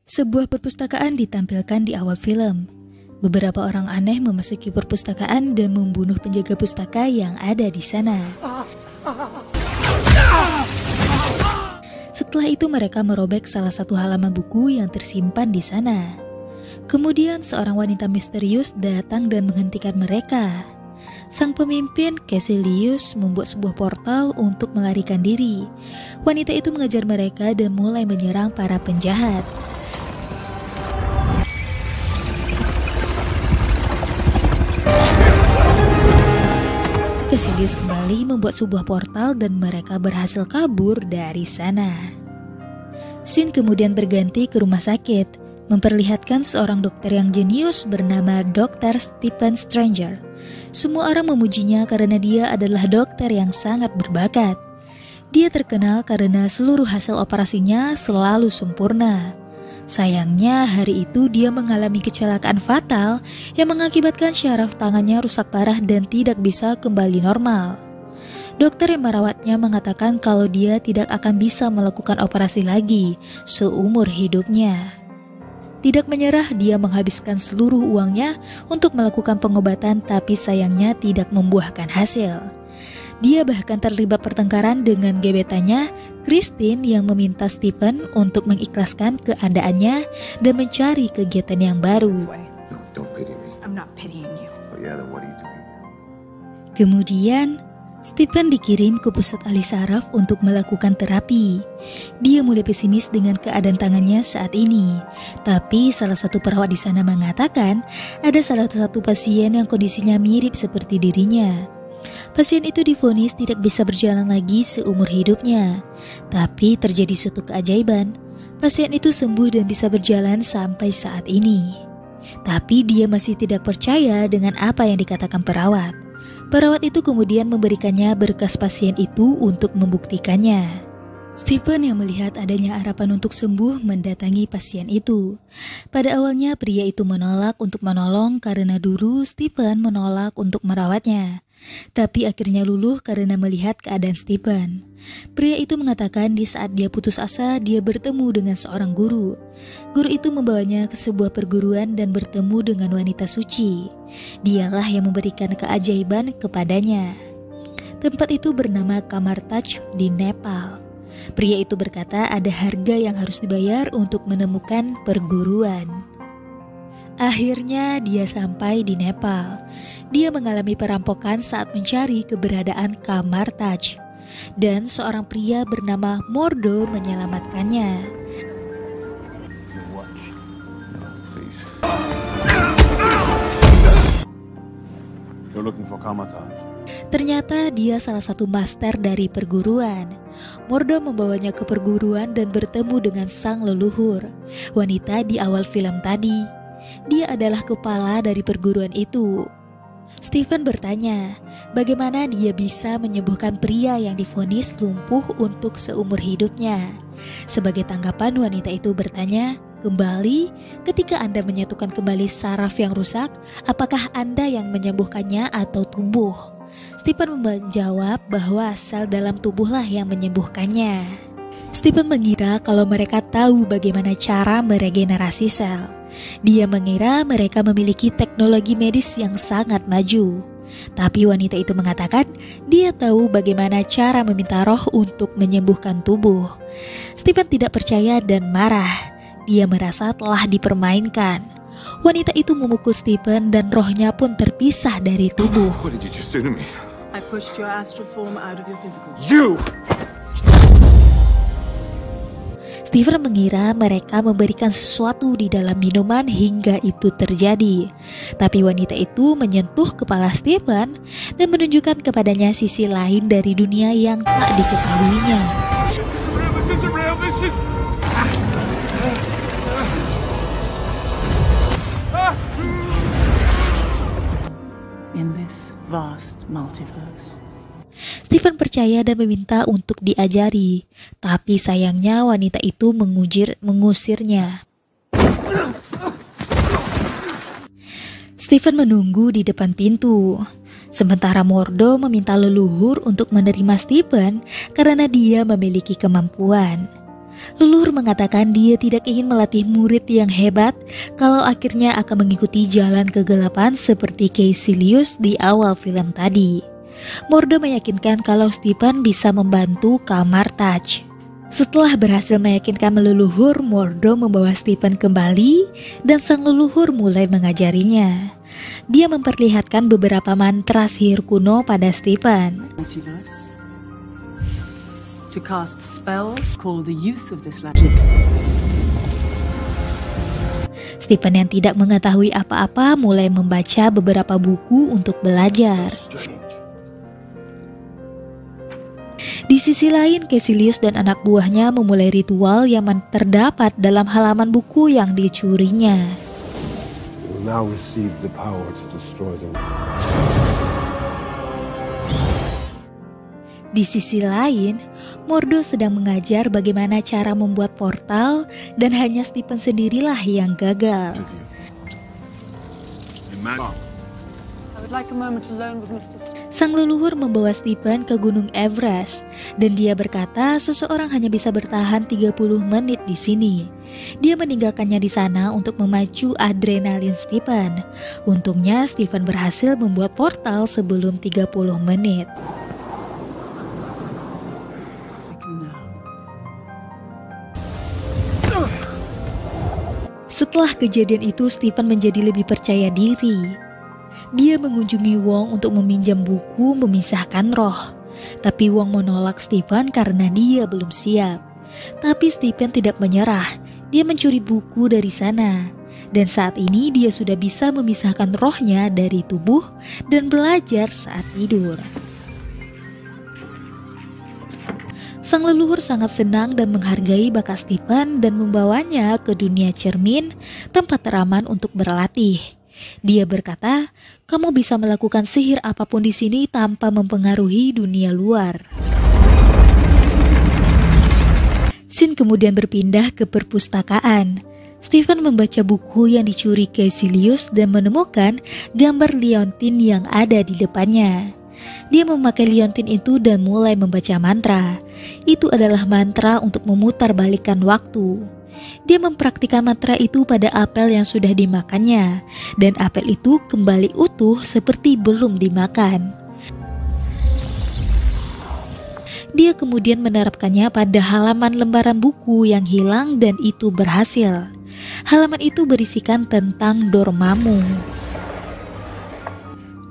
Sebuah perpustakaan ditampilkan di awal film. Beberapa orang aneh memasuki perpustakaan dan membunuh penjaga pustaka yang ada di sana. Setelah itu mereka merobek salah satu halaman buku yang tersimpan di sana. Kemudian seorang wanita misterius datang dan menghentikan mereka. Sang pemimpin, Caecilius, membuat sebuah portal untuk melarikan diri. Wanita itu mengejar mereka dan mulai menyerang para penjahat. Caecilius kembali membuat sebuah portal dan mereka berhasil kabur dari sana. Scene kemudian berganti ke rumah sakit, memperlihatkan seorang dokter yang jenius bernama Dr. Stephen Stranger. Semua orang memujinya karena dia adalah dokter yang sangat berbakat. Dia terkenal karena seluruh hasil operasinya selalu sempurna. Sayangnya hari itu dia mengalami kecelakaan fatal yang mengakibatkan syaraf tangannya rusak parah dan tidak bisa kembali normal. Dokter yang merawatnya mengatakan kalau dia tidak akan bisa melakukan operasi lagi seumur hidupnya. Tidak menyerah, dia menghabiskan seluruh uangnya untuk melakukan pengobatan, tapi sayangnya tidak membuahkan hasil. Dia bahkan terlibat pertengkaran dengan gebetannya, Christine, yang meminta Stephen untuk mengikhlaskan keadaannya dan mencari kegiatan yang baru. Kemudian, Stephen dikirim ke pusat ahli saraf untuk melakukan terapi. Dia mulai pesimis dengan keadaan tangannya saat ini. Tapi salah satu perawat di sana mengatakan ada salah satu pasien yang kondisinya mirip seperti dirinya. Pasien itu divonis tidak bisa berjalan lagi seumur hidupnya. Tapi terjadi suatu keajaiban. Pasien itu sembuh dan bisa berjalan sampai saat ini. Tapi dia masih tidak percaya dengan apa yang dikatakan perawat. Perawat itu kemudian memberikannya berkas pasien itu untuk membuktikannya. Stephen yang melihat adanya harapan untuk sembuh mendatangi pasien itu. Pada awalnya pria itu menolak untuk menolong karena dulu Stephen menolak untuk merawatnya. Tapi akhirnya luluh karena melihat keadaan Stephen. Pria itu mengatakan di saat dia putus asa, dia bertemu dengan seorang guru. Guru itu membawanya ke sebuah perguruan dan bertemu dengan wanita suci. Dialah yang memberikan keajaiban kepadanya. Tempat itu bernama Kamar Taj di Nepal. Pria itu berkata ada harga yang harus dibayar untuk menemukan perguruan. Akhirnya dia sampai di Nepal. Dia mengalami perampokan saat mencari keberadaan Kamar Taj. Dan seorang pria bernama Mordo menyelamatkannya. Ternyata dia salah satu master dari perguruan. Mordo membawanya ke perguruan dan bertemu dengan sang leluhur, wanita di awal film tadi. Dia adalah kepala dari perguruan itu. Stephen bertanya, bagaimana dia bisa menyembuhkan pria yang divonis lumpuh untuk seumur hidupnya. Sebagai tanggapan, wanita itu bertanya, kembali, ketika Anda menyatukan kembali saraf yang rusak, apakah Anda yang menyembuhkannya atau tubuh? Stephen menjawab bahwa sel dalam tubuhlah yang menyembuhkannya. Stephen mengira kalau mereka tahu bagaimana cara meregenerasi sel. Dia mengira mereka memiliki teknologi medis yang sangat maju. Tapi wanita itu mengatakan dia tahu bagaimana cara meminta roh untuk menyembuhkan tubuh. Stephen tidak percaya dan marah. Dia merasa telah dipermainkan. Wanita itu memukul Stephen dan rohnya pun terpisah dari tubuh. I pushed your astral form out of your physical. You! Stephen mengira mereka memberikan sesuatu di dalam minuman hingga itu terjadi. Tapi wanita itu menyentuh kepala Stephen dan menunjukkan kepadanya sisi lain dari dunia yang tak diketahuinya. In this vast multiverse. Stephen percaya dan meminta untuk diajari, tapi sayangnya wanita itu mengusirnya. Stephen menunggu di depan pintu, sementara Mordo meminta leluhur untuk menerima Stephen karena dia memiliki kemampuan. Leluhur mengatakan dia tidak ingin melatih murid yang hebat kalau akhirnya akan mengikuti jalan kegelapan seperti Caecilius di awal film tadi. Mordo meyakinkan kalau Stephen bisa membantu Camartage. Setelah berhasil meyakinkan leluhur, Mordo membawa Stephen kembali dan sang leluhur mulai mengajarinya. Dia memperlihatkan beberapa mantra sihir kuno pada Stephen. To cast spells, call the use of this language. Stephen yang tidak mengetahui apa-apa mulai membaca beberapa buku untuk belajar. Di sisi lain, Caecilius dan anak buahnya memulai ritual yang terdapat dalam halaman buku yang dicurinya. Now receive the power to destroy them. Di sisi lain, Mordo sedang mengajar bagaimana cara membuat portal dan hanya Stephen sendirilah yang gagal. I would like a moment alone with Mr. Sang leluhur membawa Stephen ke Gunung Everest dan dia berkata seseorang hanya bisa bertahan 30 menit di sini. Dia meninggalkannya di sana untuk memacu adrenalin Stephen. Untungnya Stephen berhasil membuat portal sebelum 30 menit. Setelah kejadian itu, Stephen menjadi lebih percaya diri. Dia mengunjungi Wong untuk meminjam buku memisahkan roh. Tapi Wong menolak Stephen karena dia belum siap. Tapi Stephen tidak menyerah. Dia mencuri buku dari sana. Dan saat ini dia sudah bisa memisahkan rohnya dari tubuh dan belajar saat tidur. Sang leluhur sangat senang dan menghargai bakat Stephen dan membawanya ke dunia cermin, tempat teraman untuk berlatih. Dia berkata, kamu bisa melakukan sihir apapun di sini tanpa mempengaruhi dunia luar. Scene kemudian berpindah ke perpustakaan. Stephen membaca buku yang dicuri Caecilius dan menemukan gambar liontin yang ada di depannya. Dia memakai liontin itu dan mulai membaca mantra. Itu adalah mantra untuk memutarbalikkan waktu. Dia mempraktikkan mantra itu pada apel yang sudah dimakannya, dan apel itu kembali utuh seperti belum dimakan. Dia kemudian menerapkannya pada halaman lembaran buku yang hilang dan itu berhasil. Halaman itu berisikan tentang Dormammu.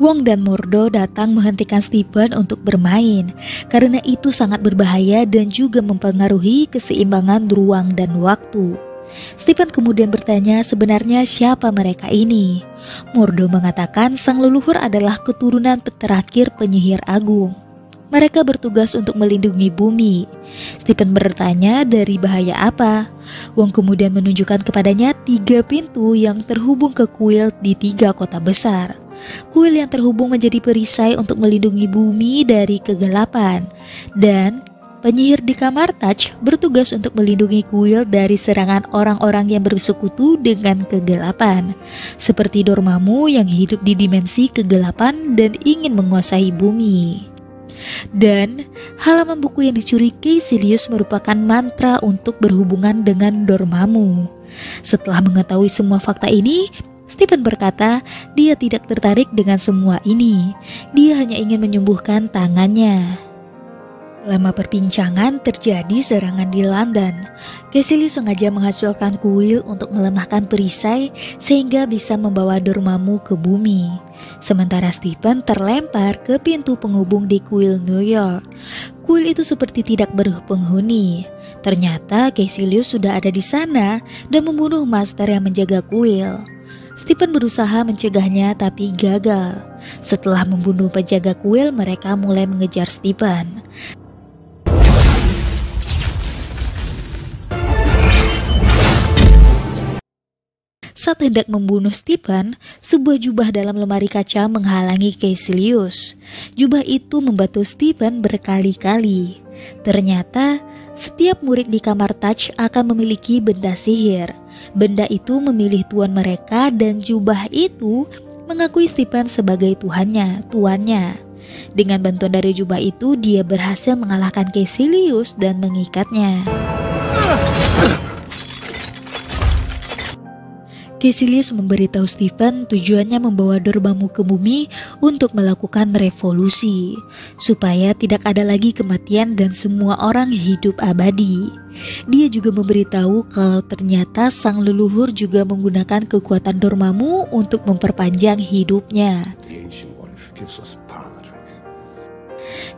Wong dan Mordo datang menghentikan Stephen untuk bermain karena itu sangat berbahaya dan juga mempengaruhi keseimbangan ruang dan waktu. Stephen kemudian bertanya sebenarnya siapa mereka ini. Mordo mengatakan sang leluhur adalah keturunan terakhir penyihir agung. Mereka bertugas untuk melindungi bumi. Stephen bertanya dari bahaya apa. Wong kemudian menunjukkan kepadanya 3 pintu yang terhubung ke kuil di 3 kota besar. Kuil yang terhubung menjadi perisai untuk melindungi bumi dari kegelapan. Dan penyihir di Camartage bertugas untuk melindungi kuil dari serangan orang-orang yang bersekutu dengan kegelapan. Seperti Dormammu yang hidup di dimensi kegelapan dan ingin menguasai bumi. Dan halaman buku yang dicuri Caecilius merupakan mantra untuk berhubungan dengan Dormammu. Setelah mengetahui semua fakta ini, Stephen berkata dia tidak tertarik dengan semua ini. Dia hanya ingin menyembuhkan tangannya. Lama perbincangan terjadi serangan di London. Caecilius sengaja menghasilkan kuil untuk melemahkan perisai sehingga bisa membawa Dormammu ke bumi. Sementara Stephen terlempar ke pintu penghubung di kuil New York. Kuil itu seperti tidak berpenghuni. Ternyata Caecilius sudah ada di sana dan membunuh master yang menjaga kuil. Stephen berusaha mencegahnya tapi gagal. Setelah membunuh penjaga kuil, mereka mulai mengejar Stephen. Saat hendak membunuh Stephen, sebuah jubah dalam lemari kaca menghalangi Caecilius. Jubah itu membantu Stephen berkali-kali. Ternyata, setiap murid di Camartage akan memiliki benda sihir. Benda itu memilih tuan mereka dan jubah itu mengakui Stephen sebagai tuannya. Dengan bantuan dari jubah itu, dia berhasil mengalahkan Caecilius dan mengikatnya. Caecilius memberitahu Stephen tujuannya membawa Dormammu ke bumi untuk melakukan revolusi, supaya tidak ada lagi kematian dan semua orang hidup abadi. Dia juga memberitahu kalau ternyata sang leluhur juga menggunakan kekuatan Dormammu untuk memperpanjang hidupnya. The Ancient One gives us Bellatrix.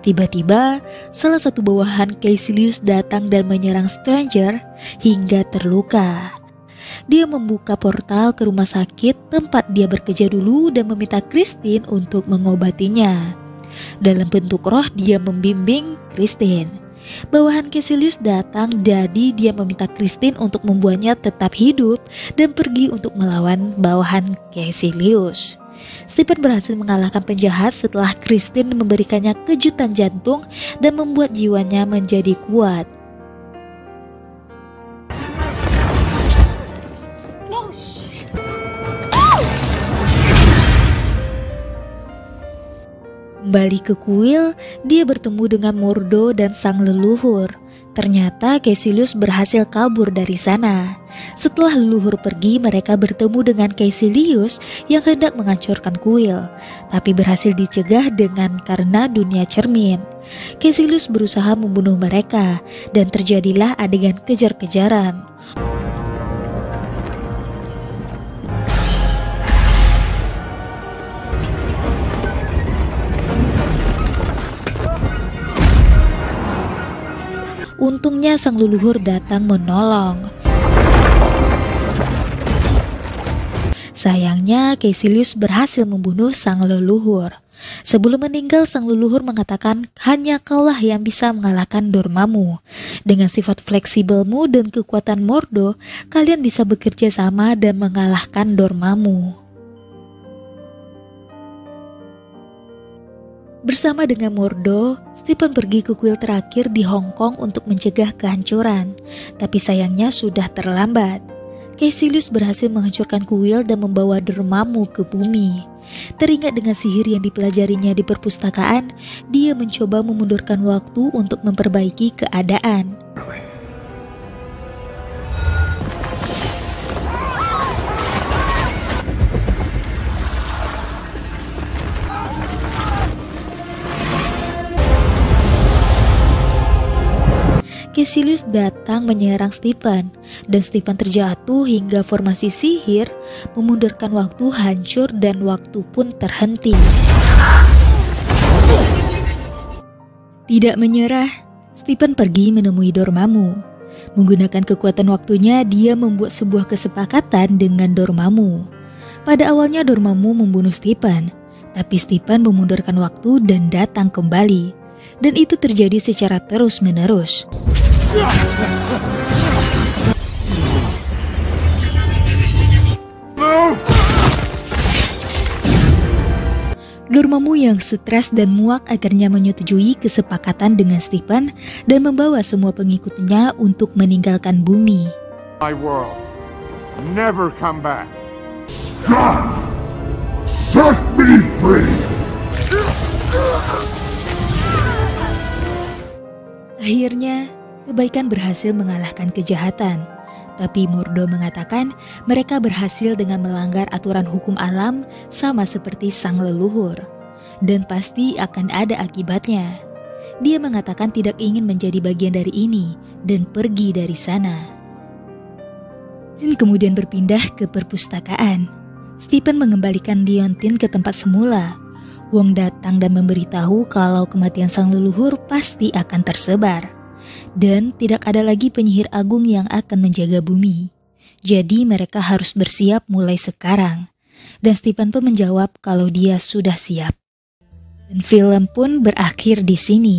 Tiba-tiba, salah satu bawahan Caecilius datang dan menyerang Stranger hingga terluka. Dia membuka portal ke rumah sakit tempat dia bekerja dulu dan meminta Christine untuk mengobatinya. Dalam bentuk roh dia membimbing Christine. Bawahan Caecilius datang, jadi dia meminta Christine untuk membuatnya tetap hidup dan pergi untuk melawan bawahan Caecilius. Stephen berhasil mengalahkan penjahat setelah Christine memberikannya kejutan jantung dan membuat jiwanya menjadi kuat. Kembali ke kuil, dia bertemu dengan Mordo dan sang leluhur. Ternyata Caecilius berhasil kabur dari sana. Setelah leluhur pergi, mereka bertemu dengan Caecilius yang hendak menghancurkan kuil, tapi berhasil dicegah karena dunia cermin. Caecilius berusaha membunuh mereka, dan terjadilah adegan kejar-kejaran. Untungnya sang leluhur datang menolong. Sayangnya Caecilius berhasil membunuh sang leluhur. Sebelum meninggal, sang leluhur mengatakan hanya kaulah yang bisa mengalahkan Dormammu. Dengan sifat fleksibelmu dan kekuatan Mordo, kalian bisa bekerja sama dan mengalahkan Dormammu. Bersama dengan Mordo, Stephen pergi ke kuil terakhir di Hong Kong untuk mencegah kehancuran. Tapi sayangnya sudah terlambat. Caecilius berhasil menghancurkan kuil dan membawa Dormammu ke bumi. Teringat dengan sihir yang dipelajarinya di perpustakaan, dia mencoba memundurkan waktu untuk memperbaiki keadaan. Caecilius datang menyerang Stephen, dan Stephen terjatuh hingga formasi sihir memundurkan waktu hancur dan waktu pun terhenti. Tidak menyerah, Stephen pergi menemui Dormammu. Menggunakan kekuatan waktunya, dia membuat sebuah kesepakatan dengan Dormammu. Pada awalnya Dormammu membunuh Stephen, tapi Stephen memundurkan waktu dan datang kembali. Dan itu terjadi secara terus-menerus. Dormammu yang stres dan muak akhirnya menyetujui kesepakatan dengan Stephen dan membawa semua pengikutnya untuk meninggalkan bumi. My world, never come back. Set me free! Akhirnya, kebaikan berhasil mengalahkan kejahatan. Tapi Mordo mengatakan mereka berhasil dengan melanggar aturan hukum alam sama seperti sang leluhur. Dan pasti akan ada akibatnya. Dia mengatakan tidak ingin menjadi bagian dari ini dan pergi dari sana. Scene kemudian berpindah ke perpustakaan. Stephen mengembalikan Leontine ke tempat semula. Wong datang dan memberitahu kalau kematian sang leluhur pasti akan tersebar. Dan tidak ada lagi penyihir agung yang akan menjaga bumi. Jadi mereka harus bersiap mulai sekarang. Dan Stephen pun menjawab kalau dia sudah siap. Dan film pun berakhir di sini.